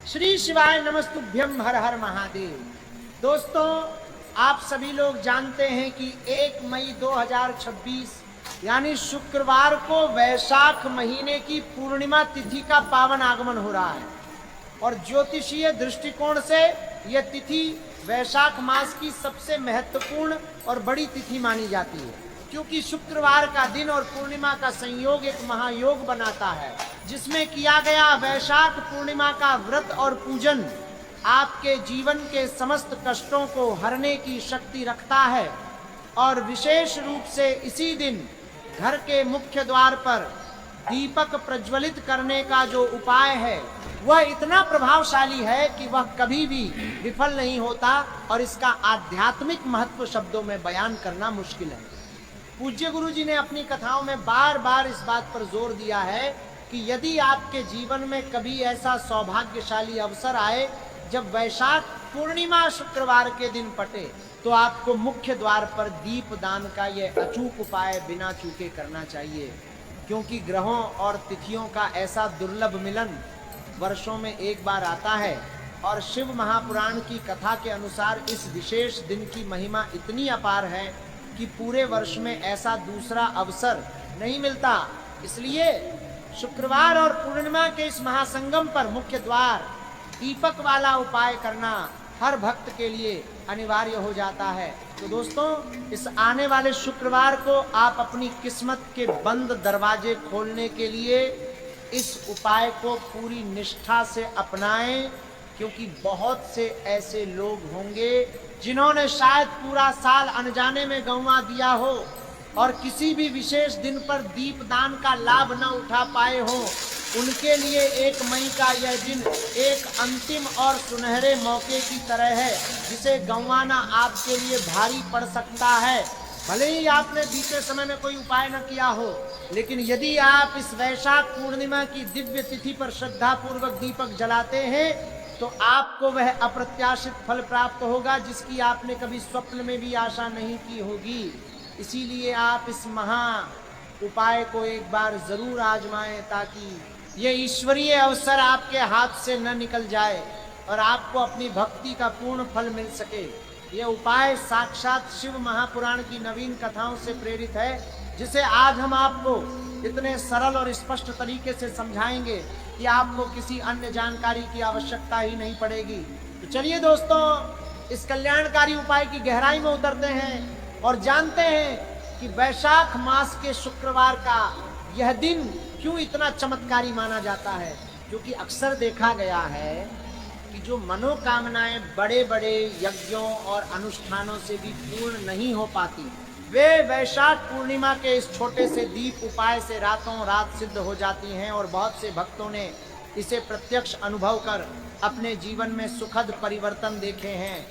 श्री शिवाय नमस्तुभ्यम, हर हर महादेव। दोस्तों, आप सभी लोग जानते हैं कि 1 मई 2026 यानी शुक्रवार को वैशाख महीने की पूर्णिमा तिथि का पावन आगमन हो रहा है और ज्योतिषीय दृष्टिकोण से यह तिथि वैशाख मास की सबसे महत्वपूर्ण और बड़ी तिथि मानी जाती है, क्योंकि शुक्रवार का दिन और पूर्णिमा का संयोग एक महायोग बनाता है, जिसमें किया गया वैशाख पूर्णिमा का व्रत और पूजन आपके जीवन के समस्त कष्टों को हरने की शक्ति रखता है। और विशेष रूप से इसी दिन घर के मुख्य द्वार पर दीपक प्रज्वलित करने का जो उपाय है वह इतना प्रभावशाली है कि वह कभी भी विफल नहीं होता और इसका आध्यात्मिक महत्व शब्दों में बयान करना मुश्किल है। पूज्य गुरु जी ने अपनी कथाओं में बार बार इस बात पर जोर दिया है कि यदि आपके जीवन में कभी ऐसा सौभाग्यशाली अवसर आए जब वैशाख पूर्णिमा शुक्रवार के दिन पटे, तो आपको मुख्य द्वार पर दीप दान का यह अचूक उपाय बिना चूके करना चाहिए, क्योंकि ग्रहों और तिथियों का ऐसा दुर्लभ मिलन वर्षों में एक बार आता है। और शिव महापुराण की कथा के अनुसार इस विशेष दिन की महिमा इतनी अपार है कि पूरे वर्ष में ऐसा दूसरा अवसर नहीं मिलता। इसलिए शुक्रवार और पूर्णिमा के इस महासंगम पर मुख्य द्वार दीपक वाला उपाय करना हर भक्त के लिए अनिवार्य हो जाता है। तो दोस्तों, इस आने वाले शुक्रवार को आप अपनी किस्मत के बंद दरवाजे खोलने के लिए इस उपाय को पूरी निष्ठा से अपनाएं, क्योंकि बहुत से ऐसे लोग होंगे जिन्होंने शायद पूरा साल अनजाने में गंवा दिया हो और किसी भी विशेष दिन पर दीपदान का लाभ न उठा पाए हो। उनके लिए 1 मई का यह दिन एक अंतिम और सुनहरे मौके की तरह है, जिसे गंवाना आपके लिए भारी पड़ सकता है। भले ही आपने बीते समय में कोई उपाय न किया हो, लेकिन यदि आप इस वैशाख पूर्णिमा की दिव्य तिथि पर श्रद्धा पूर्वक दीपक जलाते हैं तो आपको वह अप्रत्याशित फल प्राप्त होगा जिसकी आपने कभी स्वप्न में भी आशा नहीं की होगी। इसीलिए आप इस महा उपाय को एक बार जरूर आजमाएं, ताकि ये ईश्वरीय अवसर आपके हाथ से न निकल जाए और आपको अपनी भक्ति का पूर्ण फल मिल सके। यह उपाय साक्षात शिव महापुराण की नवीन कथाओं से प्रेरित है, जिसे आज हम आपको इतने सरल और स्पष्ट तरीके से समझाएंगे कि आपको किसी अन्य जानकारी की आवश्यकता ही नहीं पड़ेगी। तो चलिए दोस्तों, इस कल्याणकारी उपाय की गहराई में उतरते हैं और जानते हैं कि वैशाख मास के शुक्रवार का यह दिन क्यों इतना चमत्कारी माना जाता है। क्योंकि अक्सर देखा गया है कि जो मनोकामनाएं बड़े बड़े यज्ञों और अनुष्ठानों से भी पूर्ण नहीं हो पाती, वे वैशाख पूर्णिमा के इस छोटे से दीप उपाय से रातों रात सिद्ध हो जाती हैं। और बहुत से भक्तों ने इसे प्रत्यक्ष अनुभव कर अपने जीवन में सुखद परिवर्तन देखे हैं।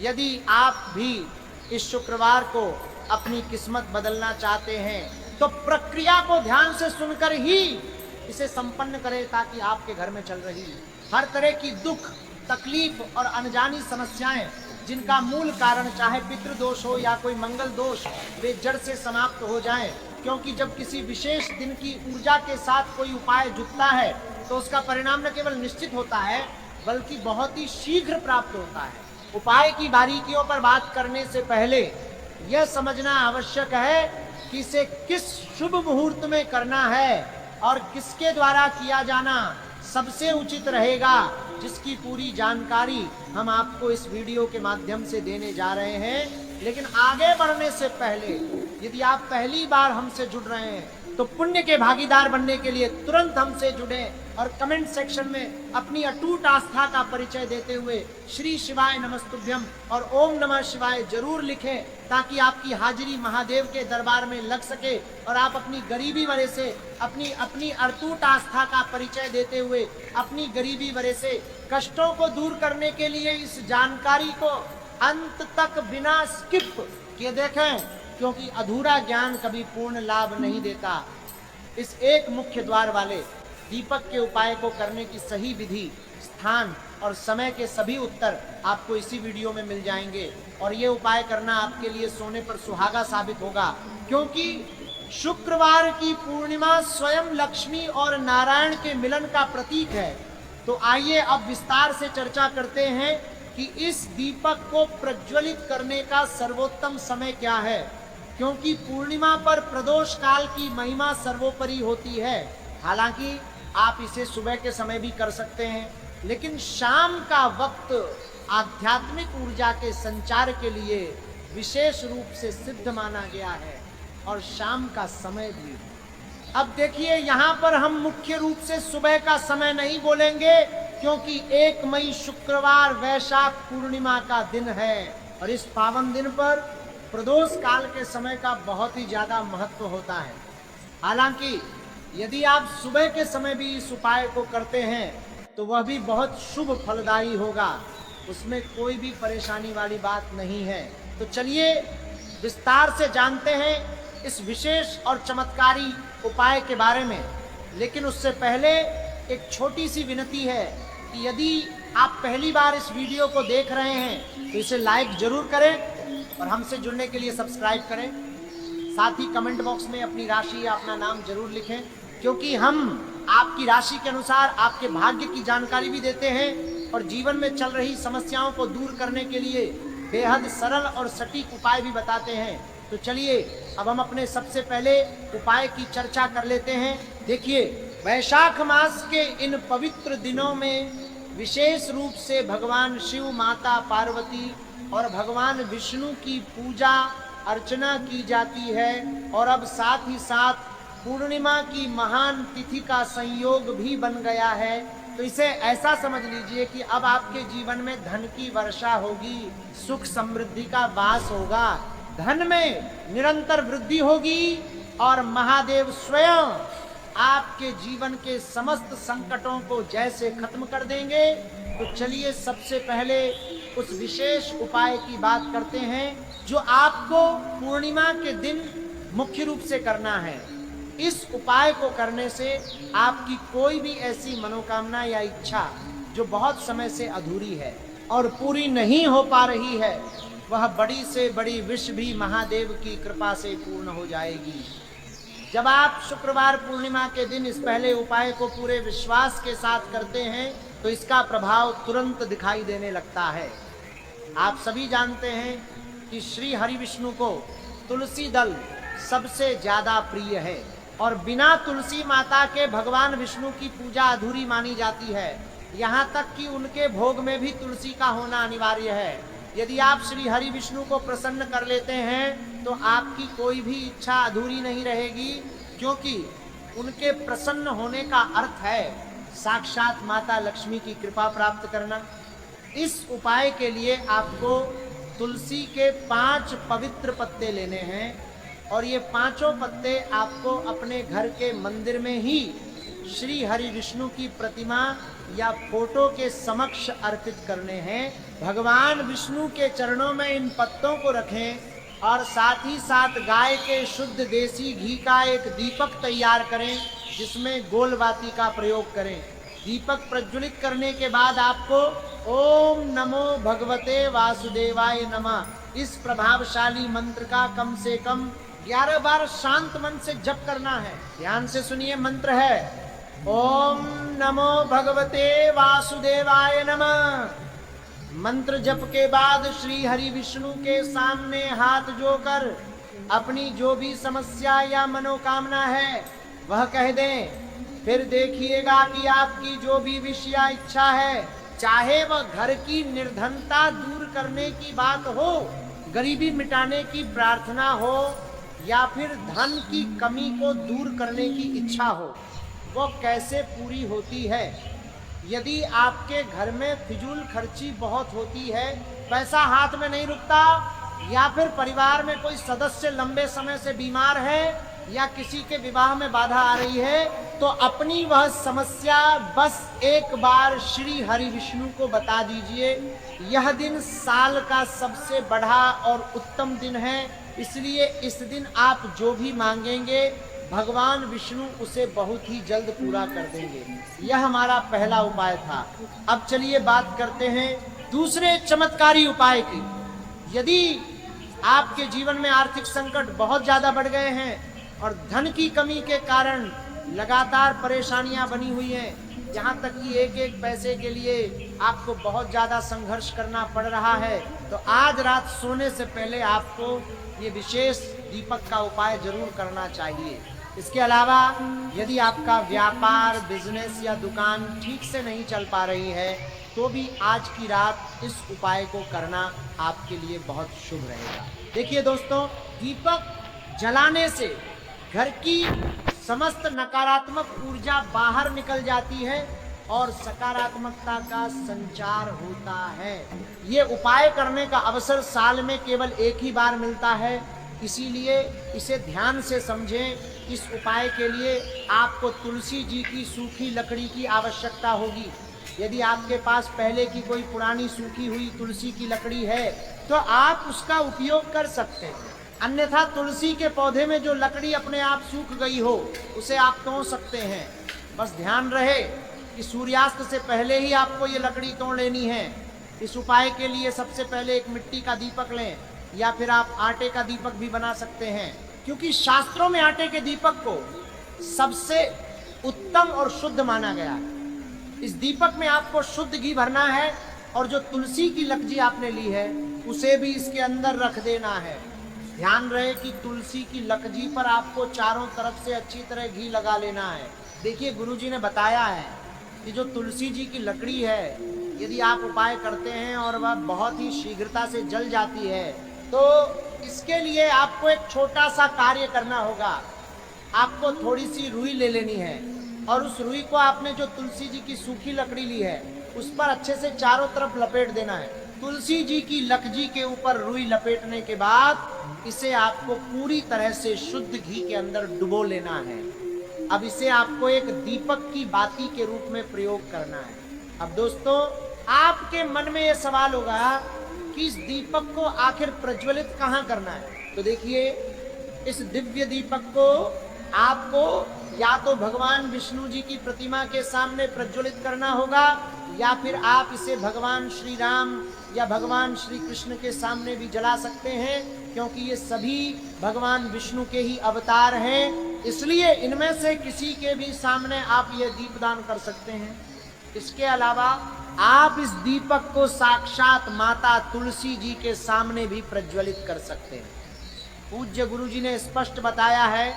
यदि आप भी इस शुक्रवार को अपनी किस्मत बदलना चाहते हैं तो प्रक्रिया को ध्यान से सुनकर ही इसे संपन्न करें, ताकि आपके घर में चल रही हर तरह की दुख, तकलीफ और अनजानी समस्याएं, जिनका मूल कारण चाहे पितृदोष हो या कोई मंगल दोष, वे जड़ से समाप्त हो जाएं। क्योंकि जब किसी विशेष दिन की ऊर्जा के साथ कोई उपाय जुटता है तो उसका परिणाम न केवल निश्चित होता है बल्कि बहुत ही शीघ्र प्राप्त होता है। उपाय की बारीकियों पर बात करने से पहले यह समझना आवश्यक है कि इसे किस शुभ मुहूर्त में करना है और किसके द्वारा किया जाना सबसे उचित रहेगा, जिसकी पूरी जानकारी हम आपको इस वीडियो के माध्यम से देने जा रहे हैं। लेकिन आगे बढ़ने से पहले यदि आप पहली बार हमसे जुड़ रहे हैं तो पुण्य के भागीदार बनने के लिए तुरंत हमसे जुड़ें और कमेंट सेक्शन में अपनी अटूट आस्था का परिचय देते हुए श्री शिवाय नमस्तुभ्यम और ओम नमः शिवाय जरूर लिखें, ताकि आपकी हाजिरी महादेव के दरबार में लग सके और आप अपनी गरीबी वजह से अपनी अटूट आस्था का परिचय देते हुए अपनी गरीबी वजह से कष्टों को दूर करने के लिए इस जानकारी को अंत तक बिना स्किप किए देखें, क्योंकि अधूरा ज्ञान कभी पूर्ण लाभ नहीं देता। इस एक मुख्य द्वार वाले दीपक के उपाय को करने की सही विधि, स्थान और समय के सभी उत्तर आपको इसी वीडियो में मिल जाएंगे और ये उपाय करना आपके लिए सोने पर सुहागा साबित होगा, क्योंकि शुक्रवार की पूर्णिमा स्वयं लक्ष्मी और नारायण के मिलन का प्रतीक है। तो आइए अब विस्तार से चर्चा करते हैं कि इस दीपक को प्रज्वलित करने का सर्वोत्तम समय क्या है, क्योंकि पूर्णिमा पर प्रदोष काल की महिमा सर्वोपरि होती है। हालांकि आप इसे सुबह के समय भी कर सकते हैं, लेकिन शाम का वक्त आध्यात्मिक ऊर्जा के संचार के लिए विशेष रूप से सिद्ध माना गया है, और शाम का समय भी। अब देखिए, यहाँ पर हम मुख्य रूप से सुबह का समय नहीं बोलेंगे, क्योंकि 1 मई शुक्रवार वैशाख पूर्णिमा का दिन है, और इस पावन दिन पर प्रदोष काल के समय का बहुत ही ज्यादा महत्व होता है। हालांकि यदि आप सुबह के समय भी इस उपाय को करते हैं तो वह भी बहुत शुभ फलदायी होगा, उसमें कोई भी परेशानी वाली बात नहीं है। तो चलिए विस्तार से जानते हैं इस विशेष और चमत्कारी उपाय के बारे में। लेकिन उससे पहले एक छोटी सी विनती है कि यदि आप पहली बार इस वीडियो को देख रहे हैं तो इसे लाइक जरूर करें और हमसे जुड़ने के लिए सब्सक्राइब करें। साथ ही कमेंट बॉक्स में अपनी राशि या अपना नाम जरूर लिखें, क्योंकि हम आपकी राशि के अनुसार आपके भाग्य की जानकारी भी देते हैं और जीवन में चल रही समस्याओं को दूर करने के लिए बेहद सरल और सटीक उपाय भी बताते हैं। तो चलिए अब हम अपने सबसे पहले उपाय की चर्चा कर लेते हैं। देखिए, वैशाख मास के इन पवित्र दिनों में विशेष रूप से भगवान शिव, माता पार्वती और भगवान विष्णु की पूजा अर्चना की जाती है, और अब साथ ही साथ पूर्णिमा की महान तिथि का संयोग भी बन गया है। तो इसे ऐसा समझ लीजिए कि अब आपके जीवन में धन की वर्षा होगी, सुख समृद्धि का वास होगा, धन में निरंतर वृद्धि होगी, और महादेव स्वयं आपके जीवन के समस्त संकटों को जैसे खत्म कर देंगे। तो चलिए सबसे पहले उस विशेष उपाय की बात करते हैं जो आपको पूर्णिमा के दिन मुख्य रूप से करना है। इस उपाय को करने से आपकी कोई भी ऐसी मनोकामना या इच्छा जो बहुत समय से अधूरी है और पूरी नहीं हो पा रही है, वह बड़ी से बड़ी विश भी महादेव की कृपा से पूर्ण हो जाएगी। जब आप शुक्रवार पूर्णिमा के दिन इस पहले उपाय को पूरे विश्वास के साथ करते हैं तो इसका प्रभाव तुरंत दिखाई देने लगता है। आप सभी जानते हैं कि श्री हरि विष्णु को तुलसी दल सबसे ज्यादा प्रिय है, और बिना तुलसी माता के भगवान विष्णु की पूजा अधूरी मानी जाती है। यहाँ तक कि उनके भोग में भी तुलसी का होना अनिवार्य है। यदि आप श्री हरि विष्णु को प्रसन्न कर लेते हैं तो आपकी कोई भी इच्छा अधूरी नहीं रहेगी, क्योंकि उनके प्रसन्न होने का अर्थ है साक्षात माता लक्ष्मी की कृपा प्राप्त करना। इस उपाय के लिए आपको तुलसी के 5 पवित्र पत्ते लेने हैं, और ये 5 पत्ते आपको अपने घर के मंदिर में ही श्री हरि विष्णु की प्रतिमा या फोटो के समक्ष अर्पित करने हैं। भगवान विष्णु के चरणों में इन पत्तों को रखें, और साथ ही साथ गाय के शुद्ध देसी घी का एक दीपक तैयार करें, जिसमें गोलबाती का प्रयोग करें। दीपक प्रज्वलित करने के बाद आपको ओम नमो भगवते वासुदेवाय नमः इस प्रभावशाली मंत्र का कम से कम 11 बार शांत मन से जप करना है। ध्यान से सुनिए, मंत्र है ओम नमो भगवते वासुदेवाय नमः। मंत्र जप के बाद श्री हरि विष्णु के सामने हाथ जोड़कर अपनी जो भी समस्या या मनोकामना है वह कह दें। फिर देखिएगा कि आपकी जो भी विषय या इच्छा है, चाहे वह घर की निर्धनता दूर करने की बात हो, गरीबी मिटाने की प्रार्थना हो, या फिर धन की कमी को दूर करने की इच्छा हो, वो कैसे पूरी होती है। यदि आपके घर में फिजूल खर्ची बहुत होती है, पैसा हाथ में नहीं रुकता, या फिर परिवार में कोई सदस्य लंबे समय से बीमार है, या किसी के विवाह में बाधा आ रही है, तो अपनी वह समस्या बस एक बार श्री हरि विष्णु को बता दीजिए। यह दिन साल का सबसे बड़ा और उत्तम दिन है, इसलिए इस दिन आप जो भी मांगेंगे भगवान विष्णु उसे बहुत ही जल्द पूरा कर देंगे। यह हमारा पहला उपाय था। अब चलिए बात करते हैं दूसरे चमत्कारी उपाय की। यदि आपके जीवन में आर्थिक संकट बहुत ज्यादा बढ़ गए हैं और धन की कमी के कारण लगातार परेशानियां बनी हुई हैं, यहाँ तक कि एक एक पैसे के लिए आपको बहुत ज़्यादा संघर्ष करना पड़ रहा है, तो आज रात सोने से पहले आपको ये विशेष दीपक का उपाय जरूर करना चाहिए। इसके अलावा यदि आपका व्यापार, बिजनेस या दुकान ठीक से नहीं चल पा रही है, तो भी आज की रात इस उपाय को करना आपके लिए बहुत शुभ रहेगा। देखिए दोस्तों, दीपक जलाने से घर की समस्त नकारात्मक ऊर्जा बाहर निकल जाती है और सकारात्मकता का संचार होता है। ये उपाय करने का अवसर साल में केवल एक ही बार मिलता है, इसीलिए इसे ध्यान से समझें। इस उपाय के लिए आपको तुलसी जी की सूखी लकड़ी की आवश्यकता होगी। यदि आपके पास पहले की कोई पुरानी सूखी हुई तुलसी की लकड़ी है तो आप उसका उपयोग कर सकते हैं, अन्यथा तुलसी के पौधे में जो लकड़ी अपने आप सूख गई हो उसे आप तोड़ सकते हैं। बस ध्यान रहे कि सूर्यास्त से पहले ही आपको ये लकड़ी तोड़ लेनी है। इस उपाय के लिए सबसे पहले एक मिट्टी का दीपक लें या फिर आप आटे का दीपक भी बना सकते हैं, क्योंकि शास्त्रों में आटे के दीपक को सबसे उत्तम और शुद्ध माना गया है। इस दीपक में आपको शुद्ध घी भरना है और जो तुलसी की लकड़ी आपने ली है उसे भी इसके अंदर रख देना है। ध्यान रहे कि तुलसी की लकड़ी पर आपको चारों तरफ से अच्छी तरह घी लगा लेना है। देखिए, गुरुजी ने बताया है कि जो तुलसी जी की लकड़ी है, यदि आप उपाय करते हैं और वह बहुत ही शीघ्रता से जल जाती है, तो इसके लिए आपको एक छोटा सा कार्य करना होगा। आपको थोड़ी सी रुई ले लेनी है और उस रुई को आपने जो तुलसी जी की सूखी लकड़ी ली है उस पर अच्छे से चारों तरफ लपेट देना है। तुलसी जी की लकड़ी के ऊपर रुई लपेटने के बाद इसे आपको पूरी तरह से शुद्ध घी के अंदर डुबो लेना है। अब इसे आपको एक दीपक की बाती के रूप में प्रयोग करना है। अब दोस्तों, आपके मन में यह सवाल होगा कि इस दीपक को आखिर प्रज्वलित कहाँ करना है। तो देखिए, इस दिव्य दीपक को आपको या तो भगवान विष्णु जी की प्रतिमा के सामने प्रज्वलित करना होगा या फिर आप इसे भगवान श्री राम या भगवान श्री कृष्ण के सामने भी जला सकते हैं, क्योंकि ये सभी भगवान विष्णु के ही अवतार हैं। इसलिए इनमें से किसी के भी सामने आप ये दीपदान कर सकते हैं। इसके अलावा आप इस दीपक को साक्षात माता तुलसी जी के सामने भी प्रज्वलित कर सकते हैं। पूज्य गुरु जी ने स्पष्ट बताया है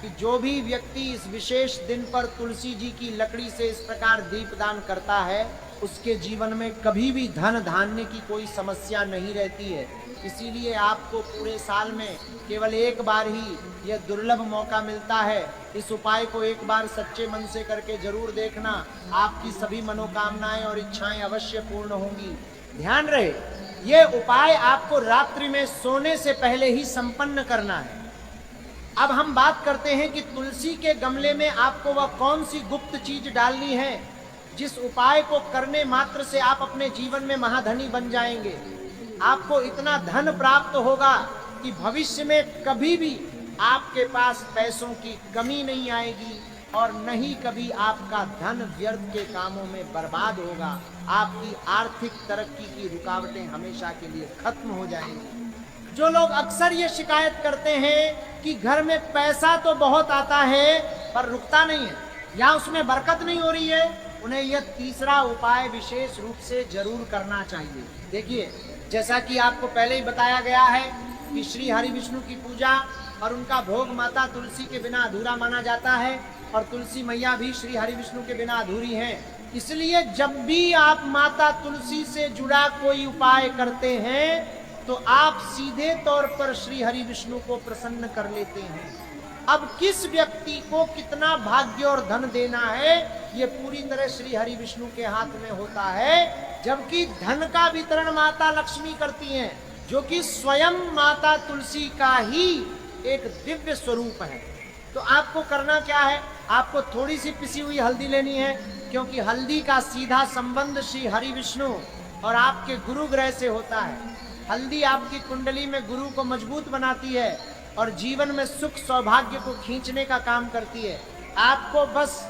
कि जो भी व्यक्ति इस विशेष दिन पर तुलसी जी की लकड़ी से इस प्रकार दीपदान करता है, उसके जीवन में कभी भी धन धान्य की कोई समस्या नहीं रहती है। इसीलिए आपको पूरे साल में केवल एक बार ही यह दुर्लभ मौका मिलता है। इस उपाय को एक बार सच्चे मन से करके जरूर देखना, आपकी सभी मनोकामनाएं और इच्छाएं अवश्य पूर्ण होंगी। ध्यान रहे, यह उपाय आपको रात्रि में सोने से पहले ही संपन्न करना है। अब हम बात करते हैं कि तुलसी के गमले में आपको वह कौन सी गुप्त चीज डालनी है जिस उपाय को करने मात्र से आप अपने जीवन में महाधनी बन जाएंगे। आपको इतना धन प्राप्त होगा कि भविष्य में कभी भी आपके पास पैसों की कमी नहीं आएगी और न ही कभी आपका धन व्यर्थ के कामों में बर्बाद होगा। आपकी आर्थिक तरक्की की रुकावटें हमेशा के लिए खत्म हो जाएंगी। जो लोग अक्सर ये शिकायत करते हैं कि घर में पैसा तो बहुत आता है पर रुकता नहीं है या उसमें बरकत नहीं हो रही है, उन्हें यह तीसरा उपाय विशेष रूप से जरूर करना चाहिए। देखिए, जैसा कि आपको पहले ही बताया गया है कि श्री हरि विष्णु की पूजा और उनका भोग माता तुलसी के बिना अधूरा माना जाता है और तुलसी मैया भी श्री हरि विष्णु के बिना अधूरी हैं। इसलिए जब भी आप माता तुलसी से जुड़ा कोई उपाय करते हैं तो आप सीधे तौर पर श्री हरि विष्णु को प्रसन्न कर लेते हैं। अब किस व्यक्ति को कितना भाग्य और धन देना है, ये पूरी तरह श्री हरि विष्णु के हाथ में होता है। जबकि धन का वितरण माता लक्ष्मी करती हैं, जो कि स्वयं माता तुलसी का ही एक दिव्य स्वरूप है। तो आपको करना क्या है, आपको थोड़ी सी पिसी हुई हल्दी लेनी है, क्योंकि हल्दी का सीधा संबंध श्री हरि विष्णु और आपके गुरु ग्रह से होता है। हल्दी आपकी कुंडली में गुरु को मजबूत बनाती है और जीवन में सुख सौभाग्य को खींचने का काम करती है। आपको बस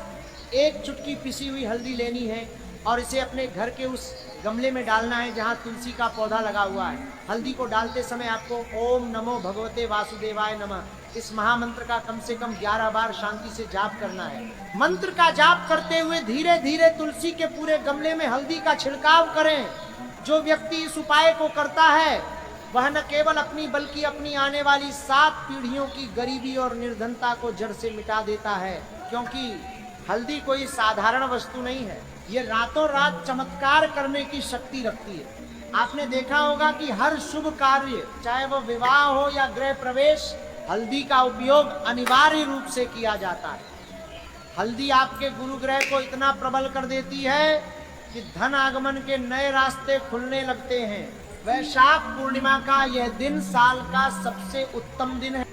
एक चुटकी पिसी हुई हल्दी लेनी है और इसे अपने घर के उस गमले में डालना है जहाँ तुलसी का पौधा लगा हुआ है। हल्दी को डालते समय आपको ओम नमो भगवते वासुदेवाय नमः इस महामंत्र का कम से कम 11 बार शांति से जाप करना है। मंत्र का जाप करते हुए धीरे धीरे तुलसी के पूरे गमले में हल्दी का छिड़काव करें। जो व्यक्ति इस उपाय को करता है वह न केवल अपनी बल्कि अपनी आने वाली 7 पीढ़ियों की गरीबी और निर्धनता को जड़ से मिटा देता है, क्योंकि हल्दी कोई साधारण वस्तु नहीं है। ये रातों रात चमत्कार करने की शक्ति रखती है। आपने देखा होगा कि हर शुभ कार्य, चाहे वो विवाह हो या गृह प्रवेश, हल्दी का उपयोग अनिवार्य रूप से किया जाता है। हल्दी आपके गुरु ग्रह को इतना प्रबल कर देती है कि धन आगमन के नए रास्ते खुलने लगते हैं। वैशाख पूर्णिमा का यह दिन साल का सबसे उत्तम दिन है।